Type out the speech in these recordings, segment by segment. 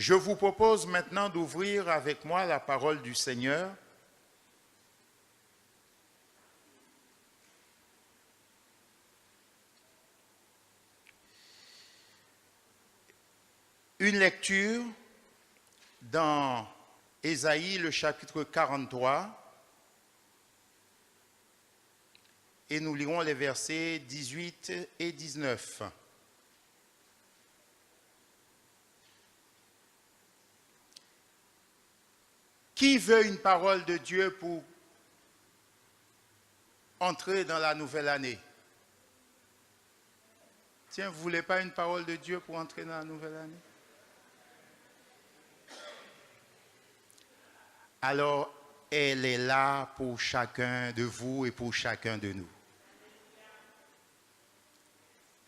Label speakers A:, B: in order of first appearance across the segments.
A: Je vous propose maintenant d'ouvrir avec moi la parole du Seigneur. Une lecture dans Ésaïe, le chapitre 43, et nous lirons les versets 18 et 19. Qui veut une parole de Dieu pour entrer dans la nouvelle année? Tiens, vous ne voulez pas une parole de Dieu pour entrer dans la nouvelle année? Alors, elle est là pour chacun de vous et pour chacun de nous.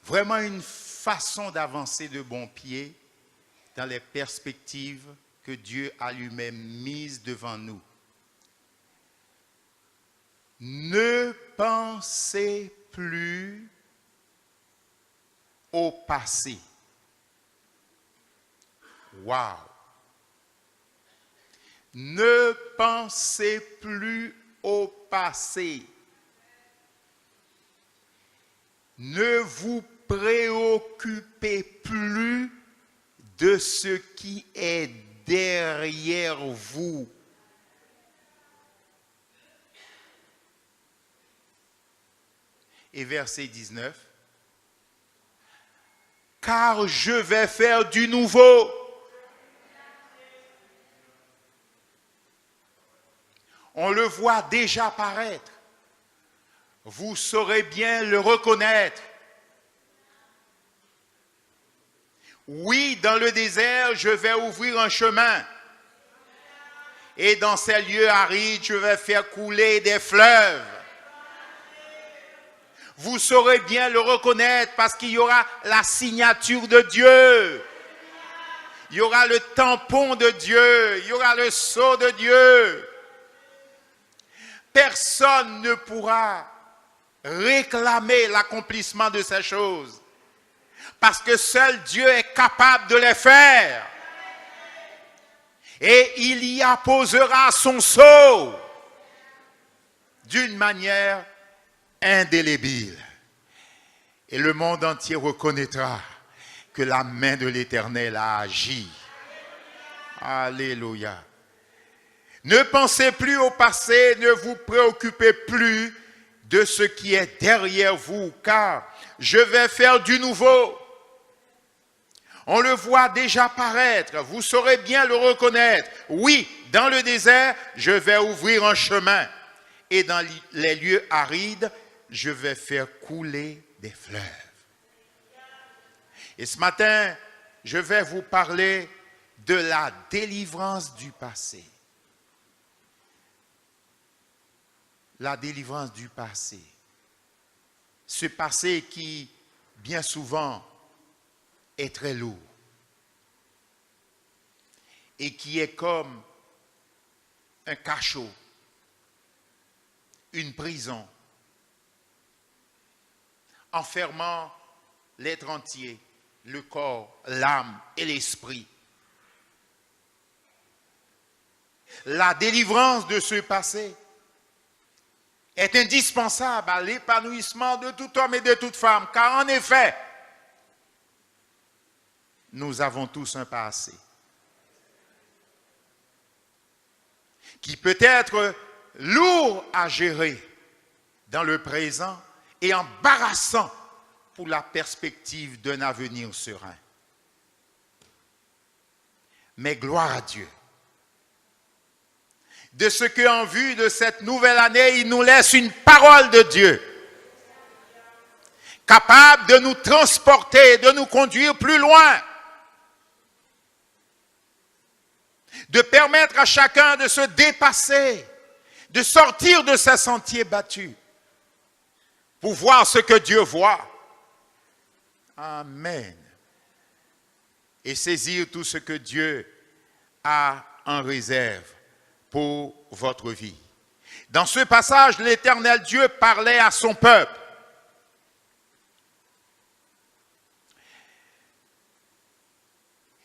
A: Vraiment une façon d'avancer de bon pied dans les perspectives que Dieu a lui-même mises devant nous. Ne pensez plus au passé. Waouh! Ne pensez plus au passé. Ne vous préoccupez plus de ce qui est derrière vous. Et verset 19. Car je vais faire du nouveau. On le voit déjà paraître. Vous saurez bien le reconnaître. Oui, dans le désert, je vais ouvrir un chemin. Et dans ces lieux arides, je vais faire couler des fleuves. Vous saurez bien le reconnaître parce qu'il y aura la signature de Dieu. Il y aura le tampon de Dieu. Il y aura le sceau de Dieu. Personne ne pourra réclamer l'accomplissement de ces choses. Parce que seul Dieu est capable de les faire. Et il y apposera son sceau d'une manière indélébile. Et le monde entier reconnaîtra que la main de l'Éternel a agi. Alléluia. Ne pensez plus au passé, ne vous préoccupez plus de ce qui est derrière vous, car je vais faire du nouveau. On le voit déjà paraître, vous saurez bien le reconnaître. Oui, dans le désert, je vais ouvrir un chemin. Et dans les lieux arides, je vais faire couler des fleuves. Et ce matin, je vais vous parler de la délivrance du passé. La délivrance du passé. Ce passé qui, bien souvent, est très lourd. Et qui est comme un cachot, une prison, enfermant l'être entier, le corps, l'âme et l'esprit. La délivrance de ce passé est indispensable à l'épanouissement de tout homme et de toute femme, car en effet, nous avons tous un passé qui peut être lourd à gérer dans le présent et embarrassant pour la perspective d'un avenir serein. Mais gloire à Dieu. De ce qu'en vue de cette nouvelle année, il nous laisse une parole de Dieu, capable de nous transporter, de nous conduire plus loin, de permettre à chacun de se dépasser, de sortir de ses sentiers battus, pour voir ce que Dieu voit. Amen. Et saisir tout ce que Dieu a en réserve pour votre vie. Dans ce passage, l'Éternel Dieu parlait à son peuple.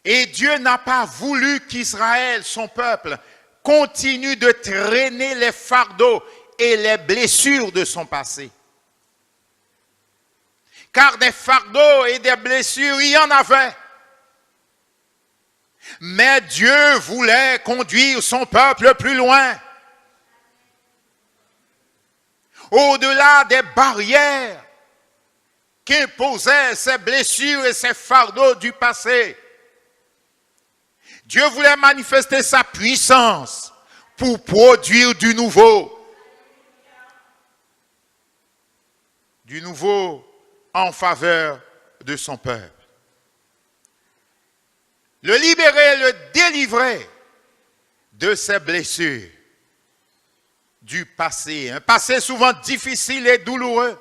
A: Et Dieu n'a pas voulu qu'Israël, son peuple, continue de traîner les fardeaux et les blessures de son passé. Car des fardeaux et des blessures, il y en avait. Mais Dieu voulait conduire son peuple plus loin. Au-delà des barrières qu'imposaient ces blessures et ces fardeaux du passé. Dieu voulait manifester sa puissance pour produire du nouveau. Du nouveau en faveur de son peuple. Le libérer, le délivrer de ses blessures du passé. Un passé souvent difficile et douloureux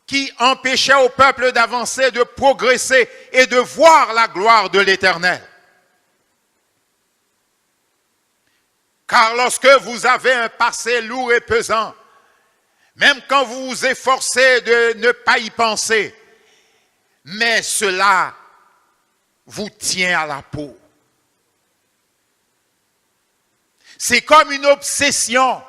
A: qui empêchait au peuple d'avancer, de progresser et de voir la gloire de l'Éternel. Car lorsque vous avez un passé lourd et pesant, même quand vous vous efforcez de ne pas y penser, mais cela vous tient à la peau. C'est comme une obsession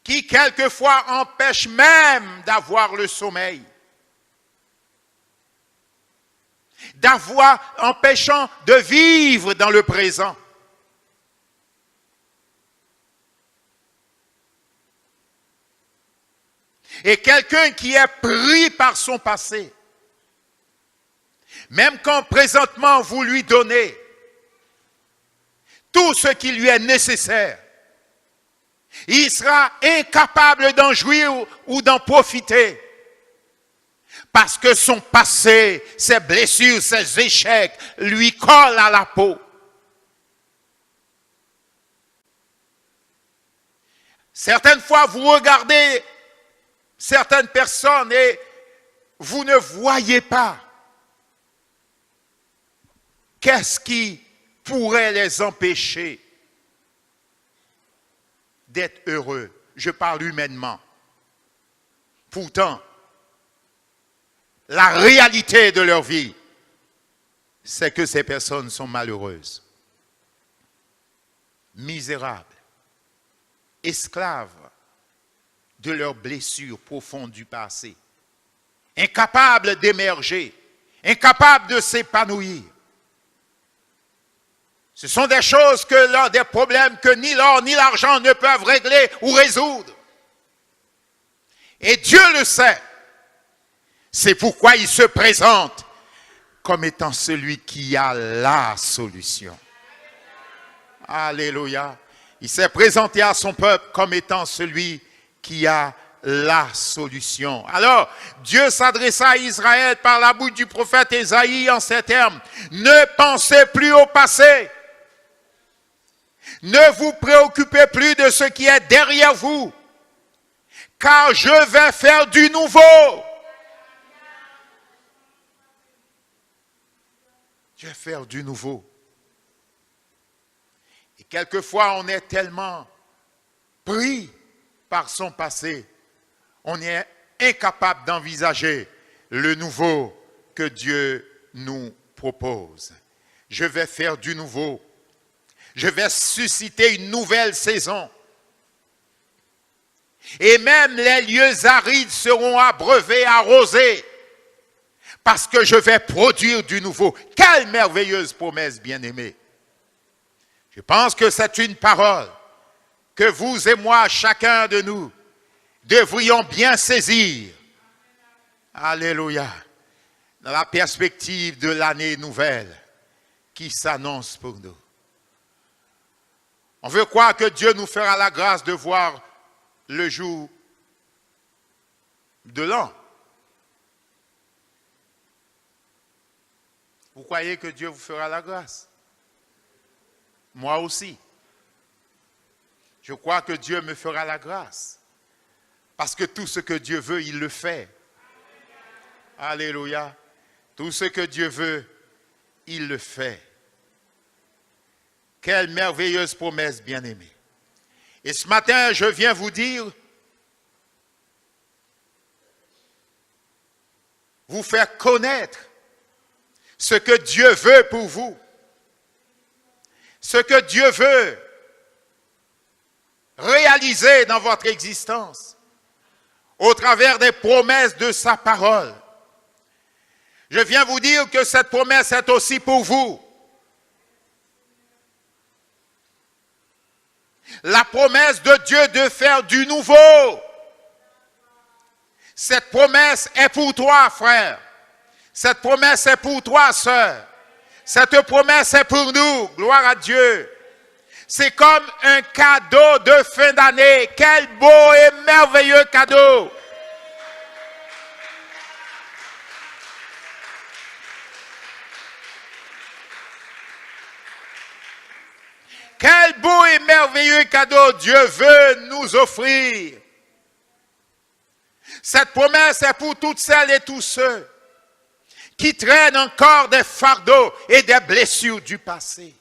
A: qui quelquefois empêche même d'avoir le sommeil. Empêchant de vivre dans le présent. Et quelqu'un qui est pris par son passé, même quand présentement vous lui donnez tout ce qui lui est nécessaire, il sera incapable d'en jouir ou d'en profiter. Parce que son passé, ses blessures, ses échecs lui collent à la peau. Certaines fois, vous regardez certaines personnes et vous ne voyez pas qu'est-ce qui pourrait les empêcher d'être heureux. Je parle humainement. Pourtant, la réalité de leur vie, c'est que ces personnes sont malheureuses, misérables, esclaves de leurs blessures profondes du passé, incapables d'émerger, incapables de s'épanouir. Ce sont des choses des problèmes que ni l'or ni l'argent ne peuvent régler ou résoudre. Et Dieu le sait. C'est pourquoi il se présente comme étant celui qui a la solution. Alléluia. Il s'est présenté à son peuple comme étant celui qui a la solution. Alors, Dieu s'adressa à Israël par la bouche du prophète Ésaïe en ces termes. Ne pensez plus au passé. Ne vous préoccupez plus de ce qui est derrière vous. Car je vais faire du nouveau. Je vais faire du nouveau. Et quelquefois, on est tellement pris par son passé, on est incapable d'envisager le nouveau que Dieu nous propose. Je vais faire du nouveau. Je vais susciter une nouvelle saison. Et même les lieux arides seront abreuvés, arrosés, parce que je vais produire du nouveau. Quelle merveilleuse promesse, bien-aimés. Je pense que c'est une parole que vous et moi, chacun de nous, devrions bien saisir. Alléluia. Dans la perspective de l'année nouvelle qui s'annonce pour nous. On veut croire que Dieu nous fera la grâce de voir le jour de l'an. Vous croyez que Dieu vous fera la grâce? Moi aussi. Je crois que Dieu me fera la grâce. Parce que tout ce que Dieu veut, il le fait. Alléluia. Tout ce que Dieu veut, il le fait. Quelle merveilleuse promesse, bien-aimée. Et ce matin, je viens vous dire, vous faire connaître ce que Dieu veut pour vous, ce que Dieu veut réaliser dans votre existence au travers des promesses de sa parole. Je viens vous dire que cette promesse est aussi pour vous. La promesse de Dieu de faire du nouveau. Cette promesse est pour toi, frère. Cette promesse est pour toi, sœur. Cette promesse est pour nous. Gloire à Dieu. C'est comme un cadeau de fin d'année. Quel beau et merveilleux cadeau. Quel beau et merveilleux cadeau Dieu veut nous offrir. Cette promesse est pour toutes celles et tous ceux qui traînent encore des fardeaux et des blessures du passé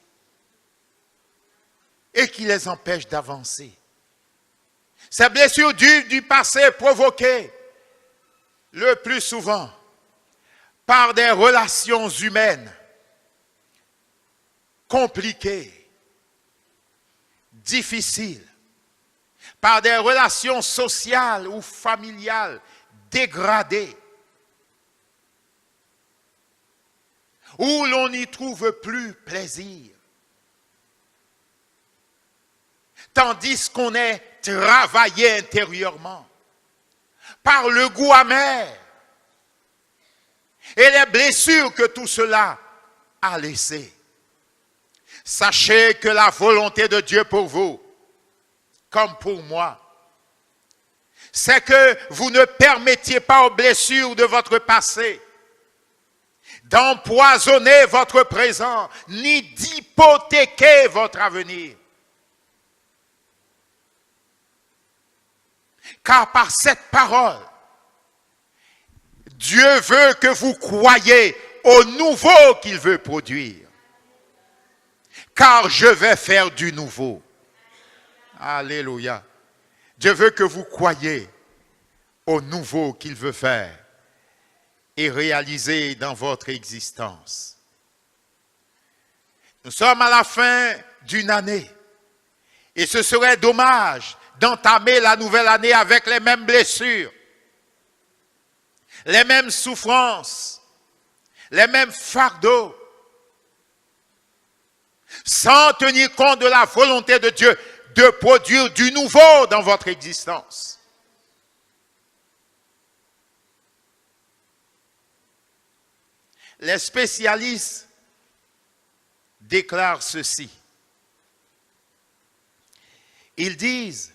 A: et qui les empêchent d'avancer. Ces blessures du passé provoquées le plus souvent par des relations humaines compliquées, difficiles, par des relations sociales ou familiales dégradées, où l'on n'y trouve plus plaisir, tandis qu'on est travaillé intérieurement par le goût amer et les blessures que tout cela a laissées. Sachez que la volonté de Dieu pour vous, comme pour moi, c'est que vous ne permettiez pas aux blessures de votre passé d'empoisonner votre présent, ni d'hypothéquer votre avenir. Car par cette parole, Dieu veut que vous croyiez au nouveau qu'il veut produire. Car je vais faire du nouveau. Alléluia. Dieu veut que vous croyiez au nouveau qu'il veut faire et réaliser dans votre existence. Nous sommes à la fin d'une année et ce serait dommage d'entamer la nouvelle année avec les mêmes blessures, les mêmes souffrances, les mêmes fardeaux, sans tenir compte de la volonté de Dieu de produire du nouveau dans votre existence. Les spécialistes déclarent ceci. Ils disent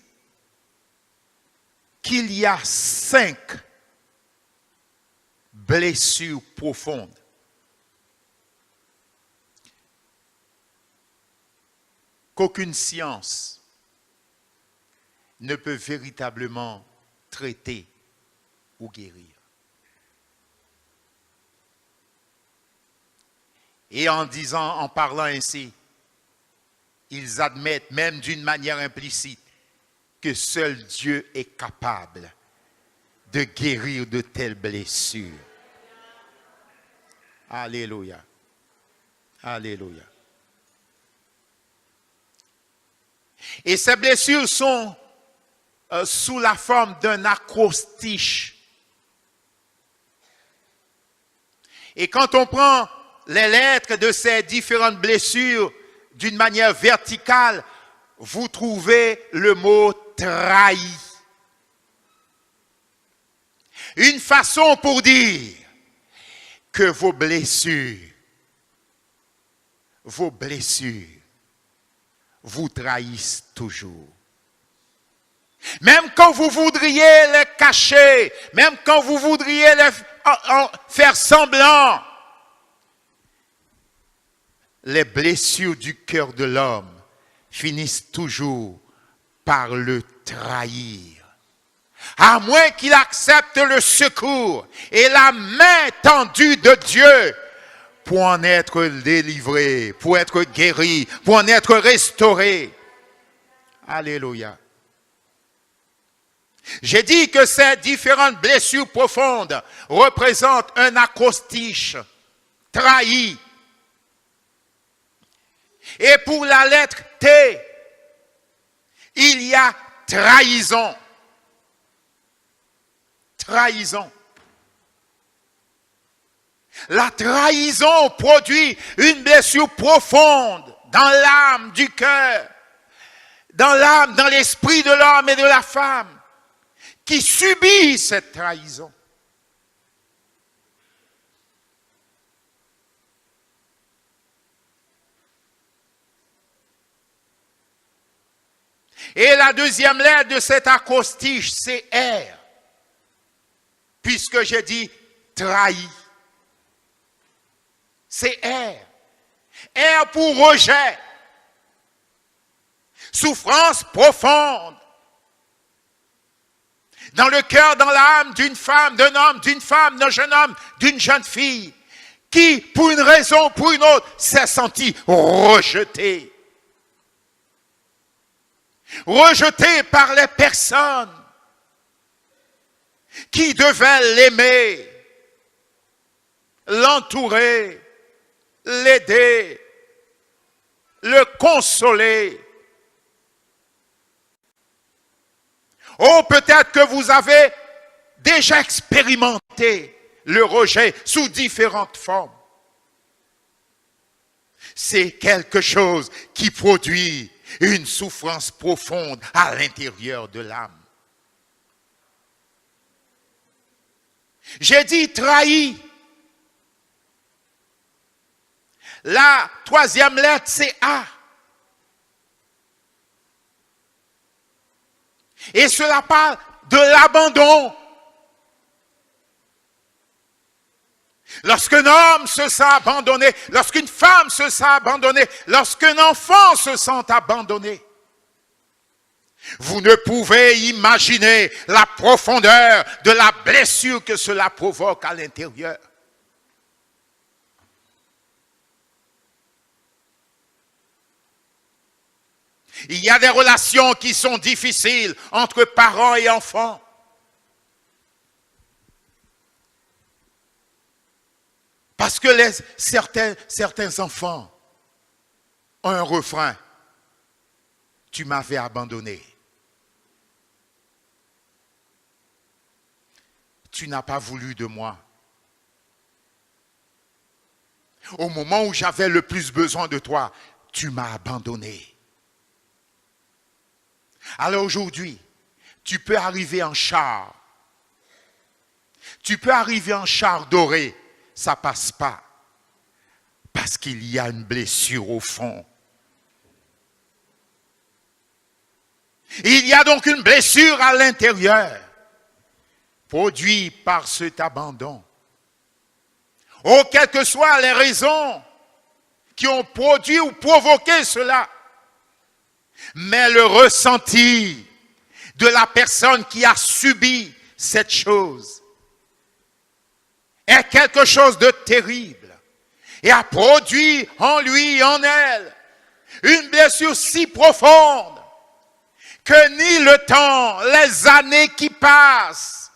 A: qu'il y a 5 blessures profondes qu'aucune science ne peut véritablement traiter ou guérir. Et en parlant ainsi, ils admettent même d'une manière implicite que seul Dieu est capable de guérir de telles blessures. Alléluia. Alléluia. Et ces blessures sont sous la forme d'un acrostiche. Et quand on prend les lettres de ces différentes blessures d'une manière verticale, vous trouvez le mot trahi. Une façon pour dire que vos blessures vous trahissent toujours. Même quand vous voudriez les cacher, même quand vous voudriez les faire semblant, les blessures du cœur de l'homme finissent toujours par le trahir. À moins qu'il accepte le secours et la main tendue de Dieu pour en être délivré, pour être guéri, pour en être restauré. Alléluia. J'ai dit que ces différentes blessures profondes représentent un acrostiche trahi. Et pour la lettre T, il y a trahison. Trahison. La trahison produit une blessure profonde dans l'âme du cœur, dans l'âme, dans l'esprit de l'homme et de la femme qui subit cette trahison. Et la deuxième lettre de cet acrostiche, c'est R. Puisque j'ai dit trahi. C'est R. R pour rejet. Souffrance profonde. Dans le cœur, dans l'âme d'une femme, d'un homme, d'une femme, d'un jeune homme, d'une jeune fille, qui, pour une raison ou pour une autre, s'est senti rejeté. Rejeté par les personnes qui devaient l'aimer, l'entourer, l'aider, le consoler. Oh, peut-être que vous avez déjà expérimenté le rejet sous différentes formes. C'est quelque chose qui produit une souffrance profonde à l'intérieur de l'âme. J'ai dit trahi. La troisième lettre, c'est A. Et cela parle de l'abandon. Lorsqu'un homme se sent abandonné, lorsqu'une femme se sent abandonnée, lorsqu'un enfant se sent abandonné, vous ne pouvez imaginer la profondeur de la blessure que cela provoque à l'intérieur. Il y a des relations qui sont difficiles entre parents et enfants. Parce que certains enfants ont un refrain. Tu m'avais abandonné. Tu n'as pas voulu de moi. Au moment où j'avais le plus besoin de toi, tu m'as abandonné. Alors aujourd'hui, tu peux arriver en char. Tu peux arriver en char doré. Ça ne passe pas. Parce qu'il y a une blessure au fond. Il y a donc une blessure à l'intérieur, produite par cet abandon. Oh, quelles que soient les raisons qui ont produit ou provoqué cela, mais le ressenti de la personne qui a subi cette chose est quelque chose de terrible et a produit en lui, en elle, une blessure si profonde que ni le temps, les années qui passent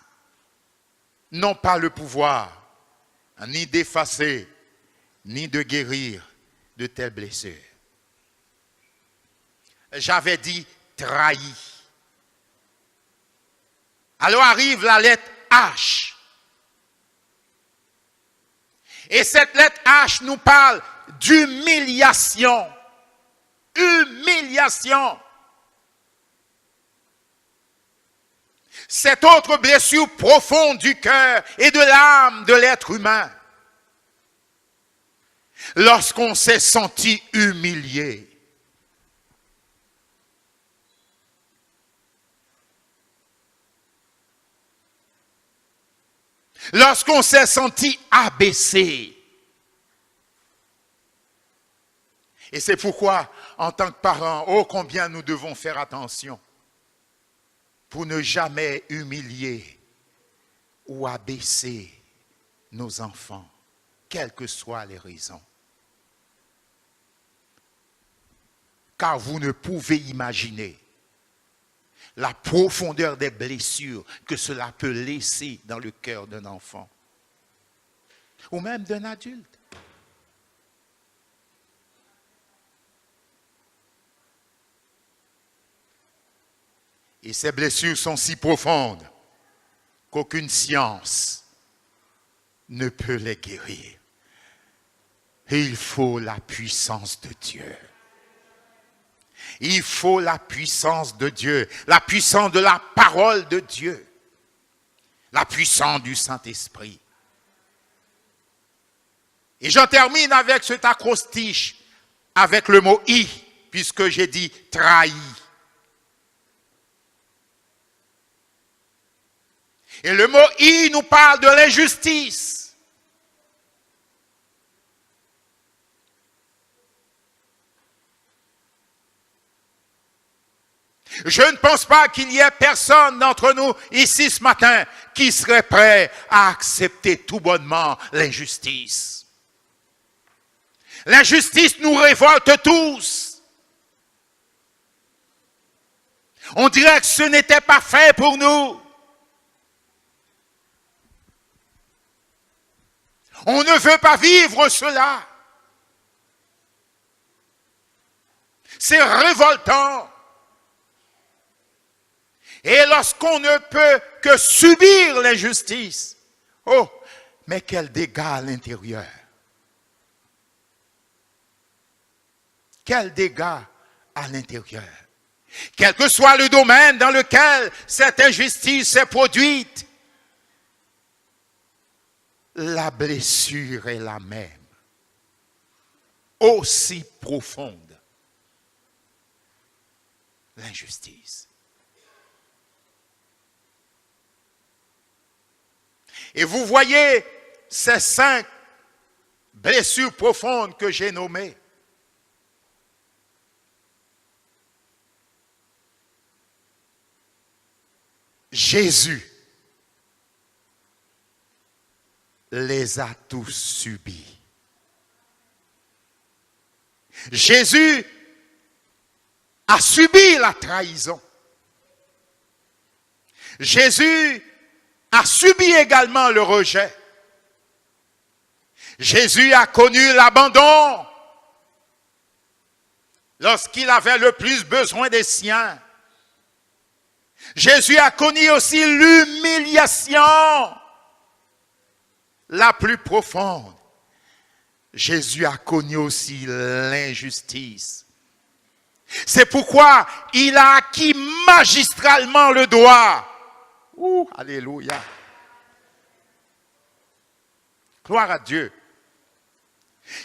A: n'ont pas le pouvoir ni d'effacer, ni de guérir de telles blessures. J'avais dit trahi. Alors arrive la lettre H. Et cette lettre H nous parle d'humiliation. Humiliation. Cette autre blessure profonde du cœur et de l'âme de l'être humain. Lorsqu'on s'est senti humilié. Lorsqu'on s'est senti abaissé. Et c'est pourquoi, en tant que parents, oh combien nous devons faire attention pour ne jamais humilier ou abaisser nos enfants, quelles que soient les raisons. Car vous ne pouvez imaginer la profondeur des blessures que cela peut laisser dans le cœur d'un enfant ou même d'un adulte. Et ces blessures sont si profondes qu'aucune science ne peut les guérir. Et il faut la puissance de Dieu. Il faut la puissance de Dieu, la puissance de la parole de Dieu, la puissance du Saint-Esprit. Et j'en termine avec cet acrostiche, avec le mot « i », puisque j'ai dit « trahi ». Et le mot « i » nous parle de l'injustice. Je ne pense pas qu'il y ait personne d'entre nous ici ce matin qui serait prêt à accepter tout bonnement l'injustice. L'injustice nous révolte tous. On dirait que ce n'était pas fait pour nous. On ne veut pas vivre cela. C'est révoltant. Et lorsqu'on ne peut que subir l'injustice, oh, mais quel dégât à l'intérieur. Quel dégât à l'intérieur. Quel que soit le domaine dans lequel cette injustice s'est produite, la blessure est la même, aussi profonde. L'injustice. Et vous voyez ces 5 blessures profondes que j'ai nommées. Jésus les a tous subis. Jésus a subi la trahison. Jésus a subi également le rejet. Jésus a connu l'abandon lorsqu'il avait le plus besoin des siens. Jésus a connu aussi l'humiliation la plus profonde. Jésus a connu aussi l'injustice. C'est pourquoi il a acquis magistralement le droit. Alléluia. Gloire à Dieu.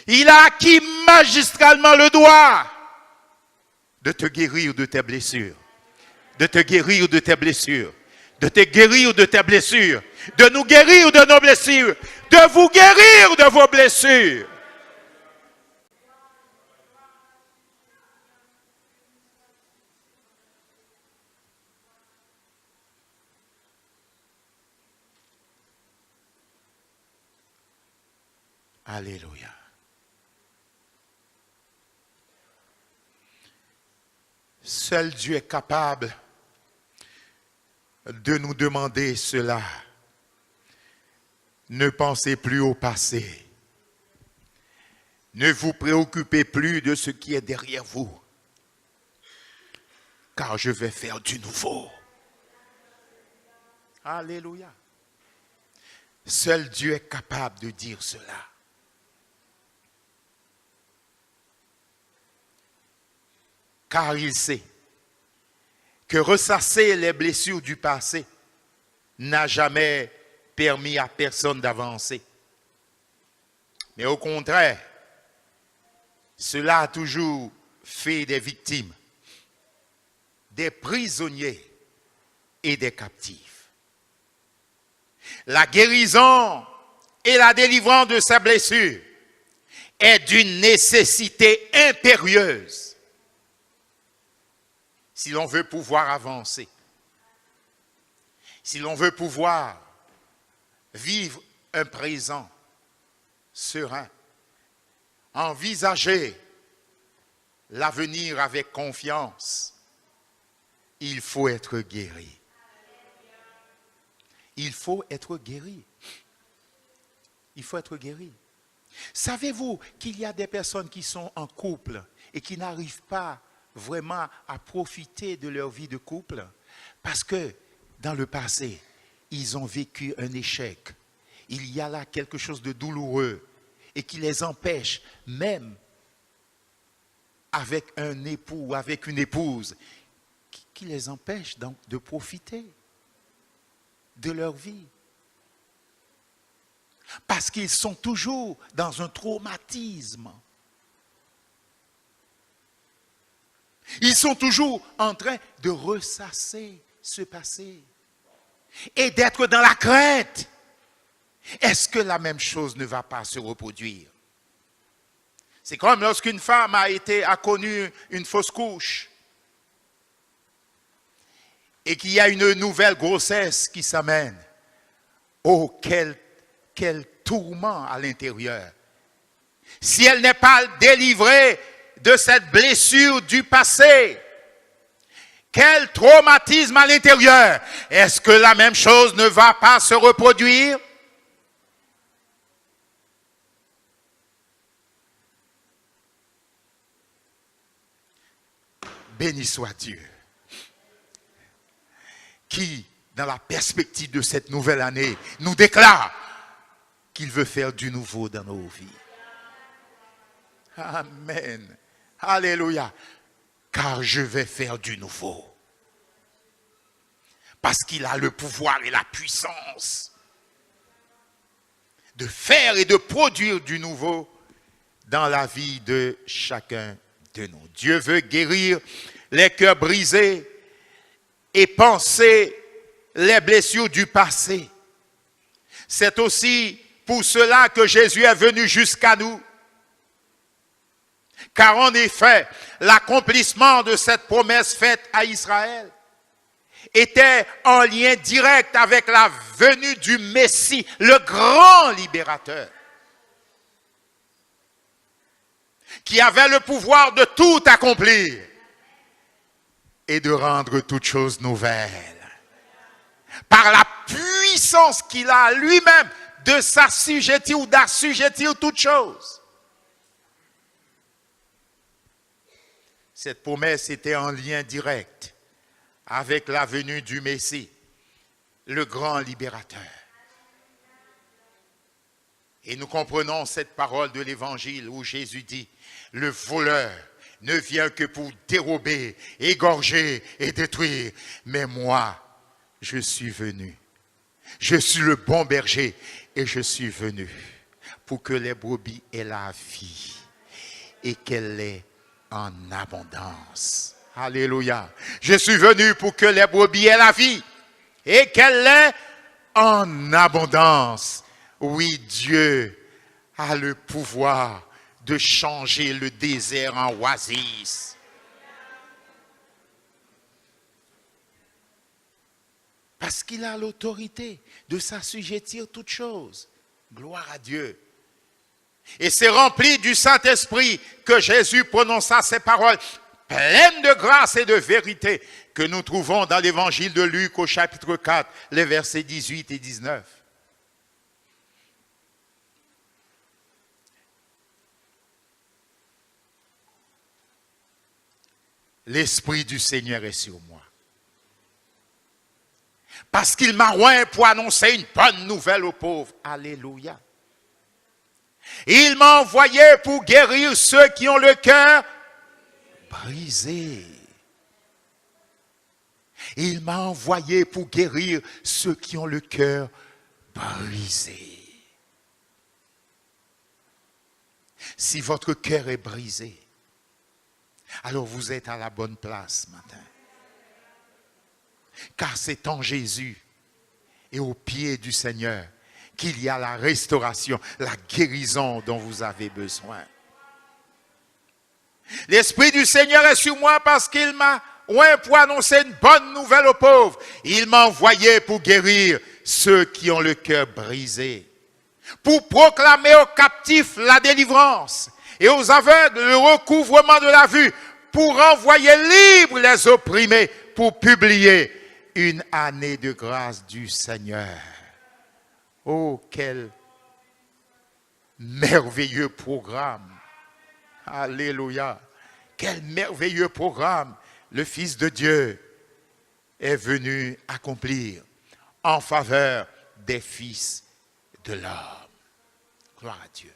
A: Il a acquis magistralement le droit de te guérir de tes blessures. De te guérir de tes blessures. De te guérir de tes blessures. De nous guérir de nos blessures. De vous guérir de vos blessures. Alléluia. Seul Dieu est capable de nous demander cela. Ne pensez plus au passé. Ne vous préoccupez plus de ce qui est derrière vous. Car je vais faire du nouveau. Alléluia. Seul Dieu est capable de dire cela. Car il sait que ressasser les blessures du passé n'a jamais permis à personne d'avancer. Mais au contraire, cela a toujours fait des victimes, des prisonniers et des captifs. La guérison et la délivrance de ces blessures est d'une nécessité impérieuse si l'on veut pouvoir avancer, si l'on veut pouvoir vivre un présent serein, envisager l'avenir avec confiance, il faut être guéri. Il faut être guéri. Il faut être guéri. Savez-vous qu'il y a des personnes qui sont en couple et qui n'arrivent pas vraiment à profiter de leur vie de couple Parce que dans le passé, ils ont vécu un échec. Il y a là quelque chose de douloureux et qui les empêche, même avec un époux ou avec une épouse, qui les empêche donc de profiter de leur vie. Parce qu'ils sont toujours dans un traumatisme. Ils sont toujours en train de ressasser ce passé et d'être dans la crainte. Est-ce que la même chose ne va pas se reproduire? C'est comme lorsqu'une femme a connu une fausse couche et qu'il y a une nouvelle grossesse qui s'amène. Oh, quel tourment à l'intérieur. Si elle n'est pas délivrée de cette blessure du passé, quel traumatisme à l'intérieur. Est-ce que la même chose ne va pas se reproduire? Béni soit Dieu, qui, dans la perspective de cette nouvelle année, nous déclare qu'il veut faire du nouveau dans nos vies. Amen. Alléluia. Car je vais faire du nouveau. Parce qu'il a le pouvoir et la puissance de faire et de produire du nouveau dans la vie de chacun de nous. Dieu veut guérir les cœurs brisés et penser les blessures du passé. C'est aussi pour cela que Jésus est venu jusqu'à nous. Car en effet, l'accomplissement de cette promesse faite à Israël était en lien direct avec la venue du Messie, le grand libérateur, qui avait le pouvoir de tout accomplir et de rendre toutes choses nouvelles. Par la puissance qu'il a lui-même de s'assujettir ou d'assujettir toutes choses. Cette promesse était en lien direct avec la venue du Messie, le grand libérateur. Et nous comprenons cette parole de l'Évangile où Jésus dit, le voleur ne vient que pour dérober, égorger et détruire. Mais moi, je suis venu. Je suis le bon berger et je suis venu pour que les brebis aient la vie et qu'elle l'ait en abondance. Alléluia. Je suis venu pour que les brebis aient la vie et qu'elle l'ait en abondance. Oui, Dieu a le pouvoir de changer le désert en oasis. Parce qu'il a l'autorité de s'assujettir toutes choses. Gloire à Dieu. Et c'est rempli du Saint-Esprit que Jésus prononça ces paroles pleines de grâce et de vérité que nous trouvons dans l'évangile de Luc au chapitre 4, les versets 18 et 19. L'Esprit du Seigneur est sur moi. Parce qu'il m'a oint pour annoncer une bonne nouvelle aux pauvres. Alléluia. Il m'a envoyé pour guérir ceux qui ont le cœur brisé. Il m'a envoyé pour guérir ceux qui ont le cœur brisé. Si votre cœur est brisé, alors vous êtes à la bonne place ce matin. Car c'est en Jésus et au pied du Seigneur qu'il y a la restauration, la guérison dont vous avez besoin. L'Esprit du Seigneur est sur moi parce qu'il m'a oint pour annoncer une bonne nouvelle aux pauvres. Il m'a envoyé pour guérir ceux qui ont le cœur brisé, pour proclamer aux captifs la délivrance et aux aveugles le recouvrement de la vue, pour envoyer libres les opprimés, pour publier une année de grâce du Seigneur. Oh, quel merveilleux programme. Alléluia. Quel merveilleux programme le Fils de Dieu est venu accomplir en faveur des fils de l'homme. Gloire à Dieu.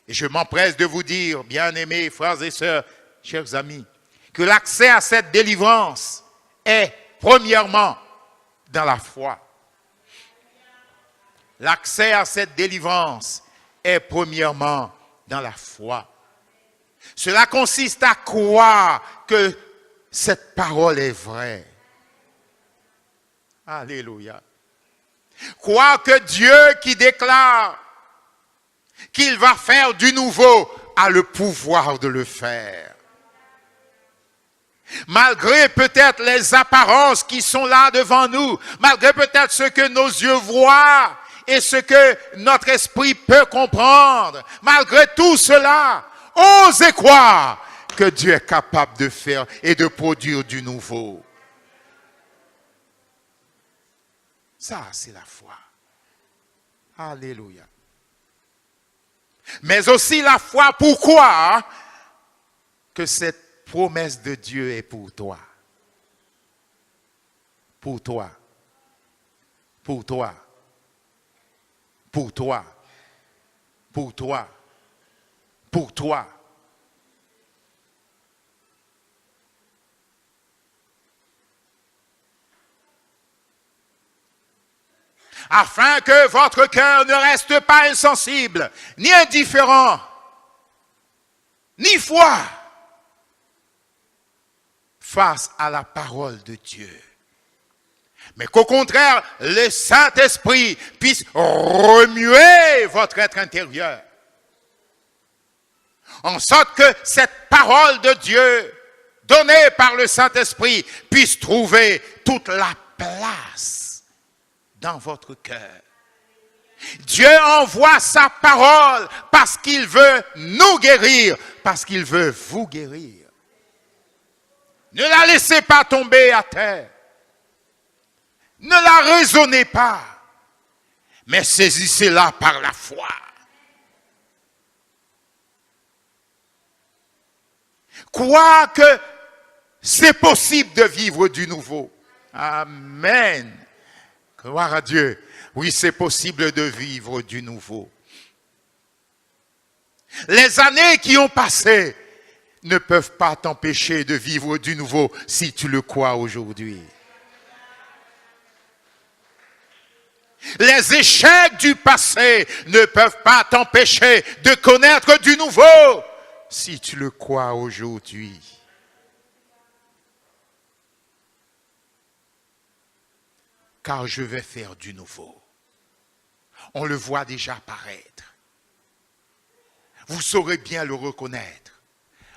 A: Et je m'empresse de vous dire, bien-aimés frères et sœurs, chers amis, que l'accès à cette délivrance est premièrement dans la foi. L'accès à cette délivrance est premièrement dans la foi. Cela consiste à croire que cette parole est vraie. Alléluia. Croire que Dieu qui déclare qu'il va faire du nouveau a le pouvoir de le faire. Malgré peut-être les apparences qui sont là devant nous, malgré peut-être ce que nos yeux voient et ce que notre esprit peut comprendre, malgré tout cela, osez croire que Dieu est capable de faire et de produire du nouveau. Ça, c'est la foi. Alléluia. Mais aussi la foi, pourquoi? Que cette promesse de Dieu est pour toi. Pour toi. Pour toi. Pour toi. Pour toi. Pour toi. Afin que votre cœur ne reste pas insensible, ni indifférent, ni froid face à la parole de Dieu. Mais qu'au contraire, le Saint-Esprit puisse remuer votre être intérieur. En sorte que cette parole de Dieu, donnée par le Saint-Esprit, puisse trouver toute la place dans votre cœur. Dieu envoie sa parole parce qu'il veut nous guérir, parce qu'il veut vous guérir. Ne la laissez pas tomber à terre. Ne la raisonnez pas, mais saisissez-la par la foi. Croire que c'est possible de vivre du nouveau. Amen. Gloire à Dieu. Oui, c'est possible de vivre du nouveau. Les années qui ont passé ne peuvent pas t'empêcher de vivre du nouveau si tu le crois aujourd'hui. Les échecs du passé ne peuvent pas t'empêcher de connaître du nouveau si tu le crois aujourd'hui. Car je vais faire du nouveau. On le voit déjà apparaître. Vous saurez bien le reconnaître.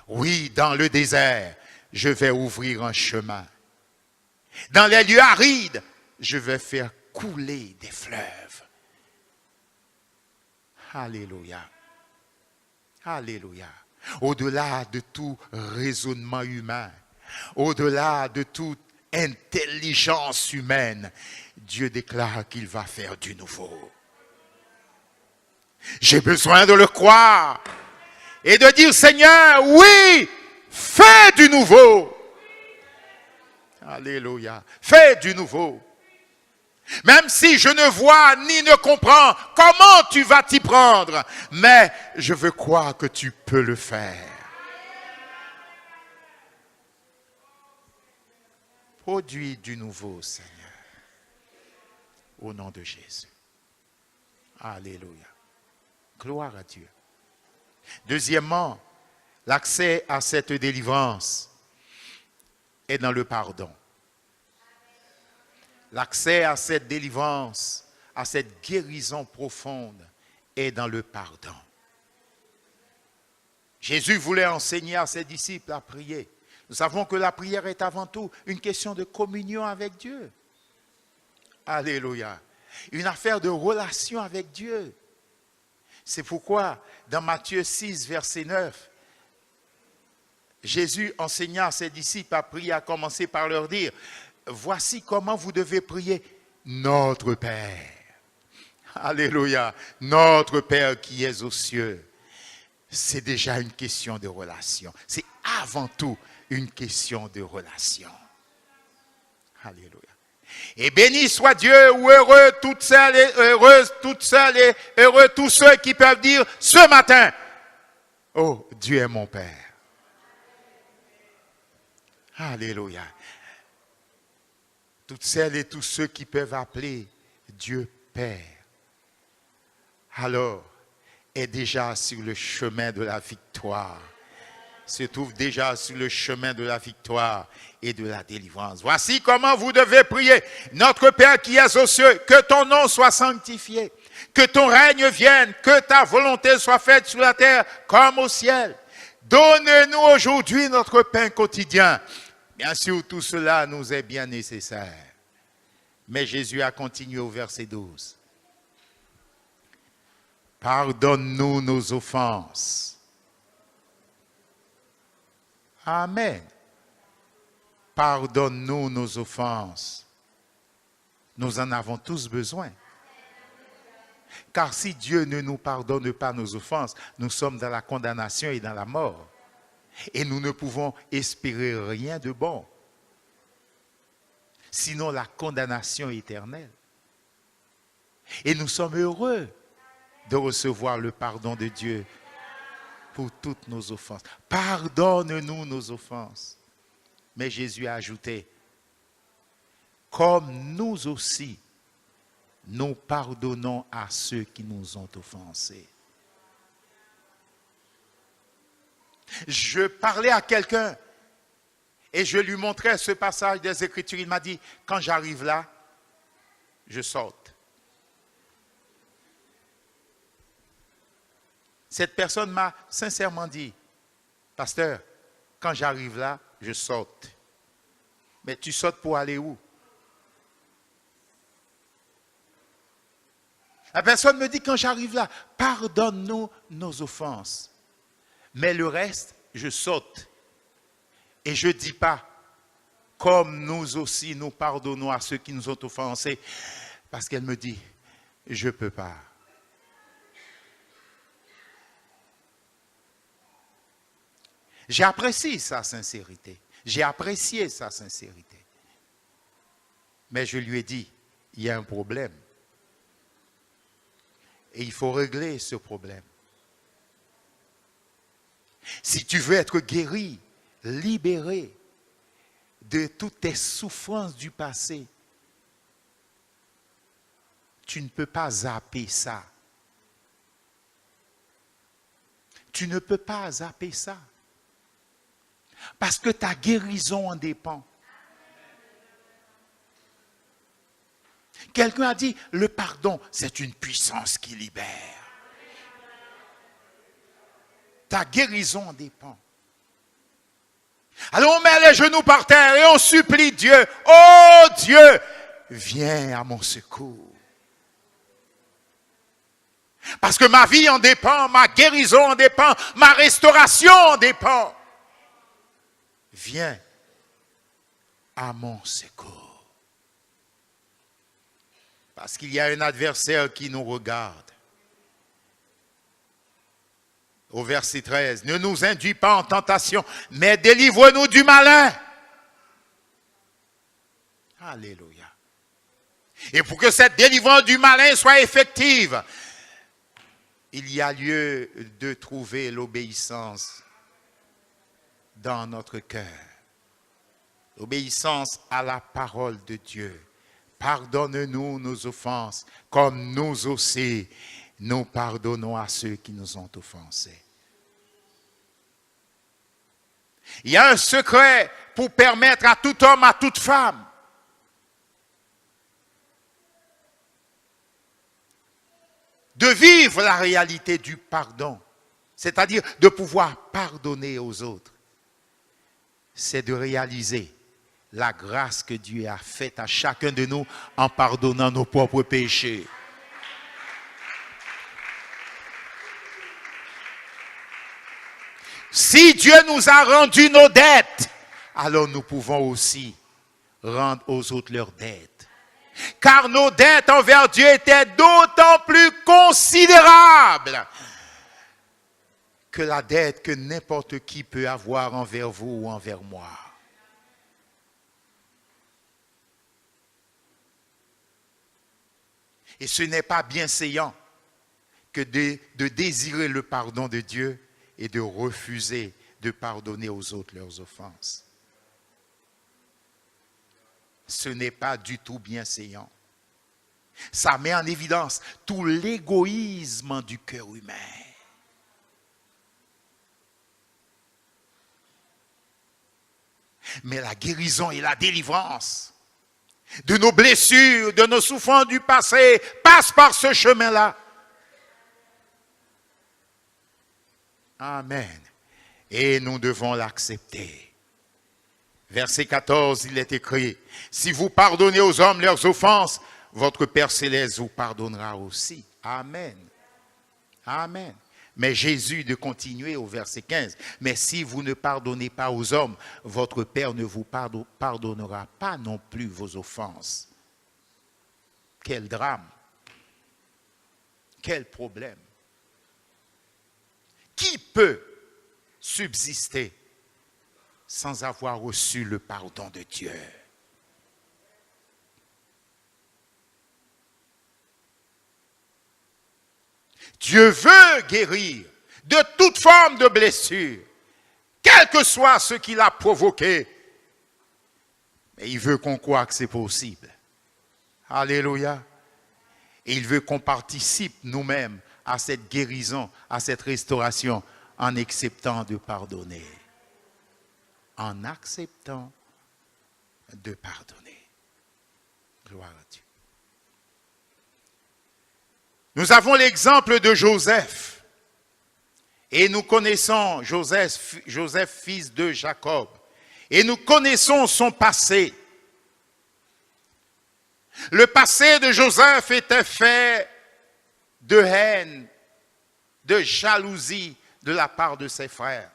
A: Oui, dans le désert, je vais ouvrir un chemin. Dans les lieux arides, je vais faire couler des fleuves. Alléluia. Alléluia. Au-delà de tout raisonnement humain, au-delà de toute intelligence humaine, Dieu déclare qu'il va faire du nouveau. J'ai besoin de le croire et de dire, Seigneur, oui, fais du nouveau. Alléluia. Fais du nouveau. Même si je ne vois ni ne comprends comment tu vas t'y prendre, mais je veux croire que tu peux le faire. Produis du nouveau, Seigneur. Au nom de Jésus. Alléluia. Gloire à Dieu. Deuxièmement, l'accès à cette délivrance est dans le pardon. L'accès à cette délivrance, à cette guérison profonde est dans le pardon. Jésus voulait enseigner à ses disciples à prier. Nous savons que la prière est avant tout une question de communion avec Dieu. Alléluia. Une affaire de relation avec Dieu. C'est pourquoi, dans Matthieu 6, verset 9, Jésus enseigna à ses disciples à prier, à commencer par leur dire, voici comment vous devez prier notre Père. Alléluia. Notre Père qui est aux cieux. C'est déjà une question de relation. C'est avant tout une question de relation. Alléluia. Et béni soit Dieu, ou heureux toutes celles et heureuses toutes celles et heureux tous ceux qui peuvent dire ce matin, oh, Dieu est mon Père. Alléluia. Toutes celles et tous ceux qui peuvent appeler Dieu Père, alors est déjà sur le chemin de la victoire. Se trouve déjà sur le chemin de la victoire et de la délivrance. Voici comment vous devez prier. Notre Père qui es aux cieux, que ton nom soit sanctifié, que ton règne vienne, que ta volonté soit faite sur la terre comme au ciel. Donne-nous aujourd'hui notre pain quotidien. Bien sûr, tout cela nous est bien nécessaire. Mais Jésus a continué au verset 12. Pardonne-nous nos offenses. Amen. Pardonne-nous nos offenses. Nous en avons tous besoin. Car si Dieu ne nous pardonne pas nos offenses, nous sommes dans la condamnation et dans la mort. Et nous ne pouvons espérer rien de bon. Sinon la condamnation éternelle. Et nous sommes heureux de recevoir le pardon de Dieu pour toutes nos offenses. Pardonne-nous nos offenses. Mais Jésus a ajouté, comme nous aussi, nous pardonnons à ceux qui nous ont offensés. Je parlais à quelqu'un et je lui montrais ce passage des Écritures. Il m'a dit, quand j'arrive là, je saute. Cette personne m'a sincèrement dit, pasteur, quand j'arrive là, je saute. Mais tu sautes pour aller où? La personne me dit, quand j'arrive là, pardonne-nous nos offenses. Mais le reste, je saute. Et je ne dis pas, comme nous aussi, nous pardonnons à ceux qui nous ont offensés. Parce qu'elle me dit, je ne peux pas. J'apprécie sa sincérité. J'ai apprécié sa sincérité. Mais je lui ai dit, il y a un problème. Et il faut régler ce problème. Si tu veux être guéri, libéré de toutes tes souffrances du passé, tu ne peux pas zapper ça. Tu ne peux pas zapper ça. Parce que ta guérison en dépend. Quelqu'un a dit, le pardon, c'est une puissance qui libère. Ta guérison en dépend. Alors on met les genoux par terre et on supplie Dieu. Oh Dieu, viens à mon secours. Parce que ma vie en dépend, ma guérison en dépend, ma restauration en dépend. Viens à mon secours. Parce qu'il y a un adversaire qui nous regarde. Au verset 13, ne nous induis pas en tentation, mais délivre-nous du malin. Alléluia. Et pour que cette délivrance du malin soit effective, il y a lieu de trouver l'obéissance dans notre cœur. L'obéissance à la parole de Dieu. Pardonne-nous nos offenses, comme nous aussi, nous pardonnons à ceux qui nous ont offensés. Il y a un secret pour permettre à tout homme, à toute femme, de vivre la réalité du pardon, c'est-à-dire de pouvoir pardonner aux autres. C'est de réaliser la grâce que Dieu a faite à chacun de nous en pardonnant nos propres péchés. Si Dieu nous a rendu nos dettes, alors nous pouvons aussi rendre aux autres leurs dettes. Car nos dettes envers Dieu étaient d'autant plus considérables que la dette que n'importe qui peut avoir envers vous ou envers moi. Et ce n'est pas bienséant que de désirer le pardon de Dieu et de refuser de pardonner aux autres leurs offenses. Ce n'est pas du tout bienséant. Ça met en évidence tout l'égoïsme du cœur humain. Mais la guérison et la délivrance de nos blessures, de nos souffrances du passé, passe par ce chemin-là. Amen. Et nous devons l'accepter. Verset 14, il est écrit, « Si vous pardonnez aux hommes leurs offenses, votre Père Céleste vous pardonnera aussi. » Amen. Amen. Mais Jésus de continuer au verset 15, « Mais si vous ne pardonnez pas aux hommes, votre Père ne vous pardonnera pas non plus vos offenses. » Quel drame. Quel problème. Qui peut subsister sans avoir reçu le pardon de Dieu? Dieu veut guérir de toute forme de blessure, quel que soit ce qu'il a provoqué. Mais il veut qu'on croie que c'est possible. Alléluia. Et il veut qu'on participe nous-mêmes à cette guérison, à cette restauration, en acceptant de pardonner. En acceptant de pardonner. Gloire à Dieu. Nous avons l'exemple de Joseph. Et nous connaissons Joseph, fils de Jacob. Et nous connaissons son passé. Le passé de Joseph était fait de haine, de jalousie de la part de ses frères.